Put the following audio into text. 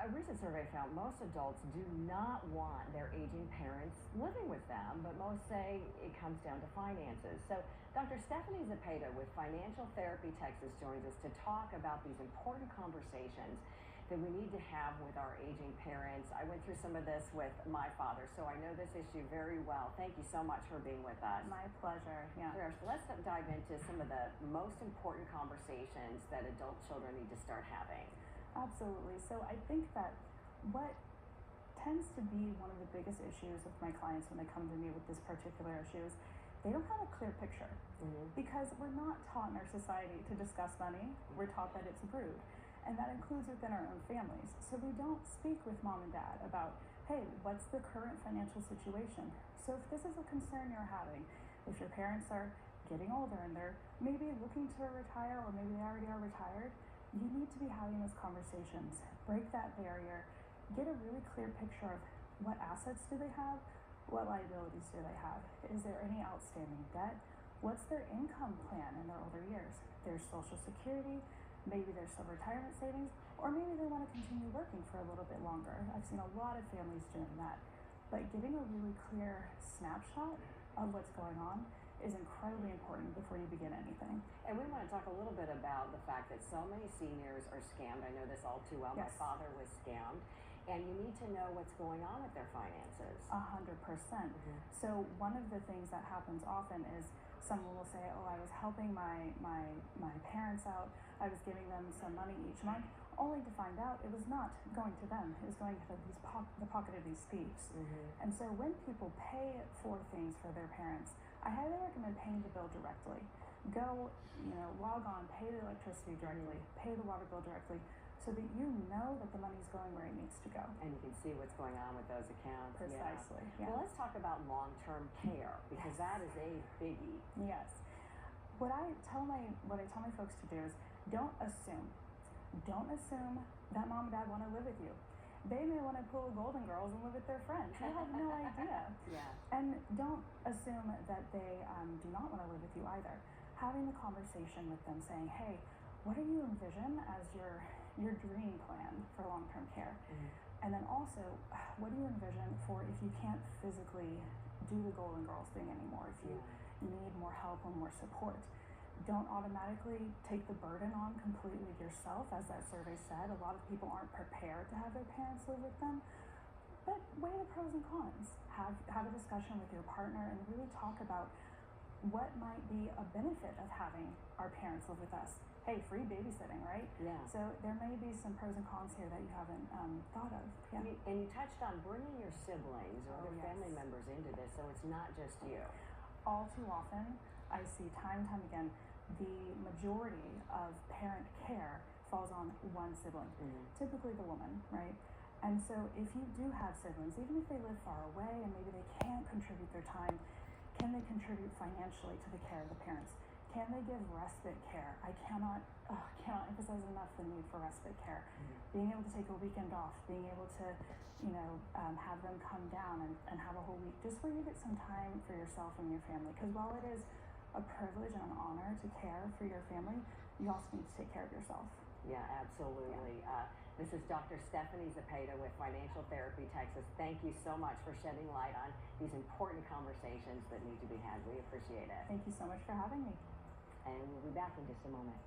A recent survey found most adults do not want their aging parents living with them, but most say it comes down to finances. So, Dr. Stephanie Zepeda with Financial Therapy Texas joins us to talk about these important conversations that we need to have with our aging parents. I went through some of this with my father, so I know this issue very well. Thank you so much for being with us. My pleasure. Yeah. Sure. So let's dive into some of the most important conversations that adult children need to start having. Absolutely. So I think that what tends to be one of the biggest issues with my clients when they come to me with this particular issue is they don't have a clear picture because we're not taught in our society to discuss money. We're taught that it's rude, and that includes within our own families. So we don't speak with mom and dad about, hey, what's the current financial situation? So if this is a concern you're having, if your parents are getting older and they're maybe looking to retire, or maybe they already are retired, you need to be having those conversations. Break that barrier. Get a really clear picture of what assets do they have, what liabilities do they have, is there any outstanding debt, what's their income plan in their older years, their Social Security, maybe there's some retirement savings, or maybe they want to continue working for a little bit longer. I've seen a lot of families doing that. But getting a really clear snapshot of what's going on is incredibly important before you begin anything. And we want to talk a little bit about the fact that so many seniors are scammed. I know this all too well. Yes. My father was scammed. And you need to know what's going on with their finances. 100%. So one of the things that happens often is someone will say, oh, I was helping my parents out. I was giving them some money each month, only to find out it was not going to them. It was going to the pocket of these thieves. And so when people pay for things for their parents, I highly recommend paying the bill directly. Go, log on, pay the electricity directly, pay the water bill directly, so that you know that the money's going where it needs to go. And you can see what's going on with those accounts. Precisely. Yeah. Well, let's talk about long-term care, because that is a biggie. Yes. What I tell my folks to do is don't assume. Don't assume that mom and dad want to live with you. They may want to pull Golden Girls and live with their friends. You have no idea. Yeah. And don't assume that they do not want to live with you either. Having the conversation with them, saying, hey, what do you envision as your dream plan for long-term care? And then also, what do you envision for if you can't physically do the Golden Girls thing anymore, if you need more help or more support? Don't automatically take the burden on completely yourself. As that survey said, a lot of people aren't prepared to have their parents live with them. But weigh the pros and cons. Have a discussion with your partner and really talk about what might be a benefit of having our parents live with us. Hey, free babysitting, right? Yeah. So there may be some pros and cons here that you haven't thought of. Yeah. And you touched on bringing your siblings or other family members into this, so it's not just you. All too often, I see time and time again, the majority of parent care falls on one sibling, typically the woman, right? And so if you do have siblings, even if they live far away and maybe they can't contribute their time, can they contribute financially to the care of the parents? Can they give respite care? I cannot emphasize enough the need for respite care. Being able to take a weekend off, being able to, have them come down and have a whole week just where you get some time for yourself and your family. Because while it is a privilege and an honor to care for your family, you also need to take care of yourself. Yeah, absolutely. Yeah. This is Dr. Stephanie Zepeda with Financial Therapy Texas. Thank you so much for shedding light on these important conversations that need to be had. We appreciate it. Thank you so much for having me. And we'll be back in just a moment.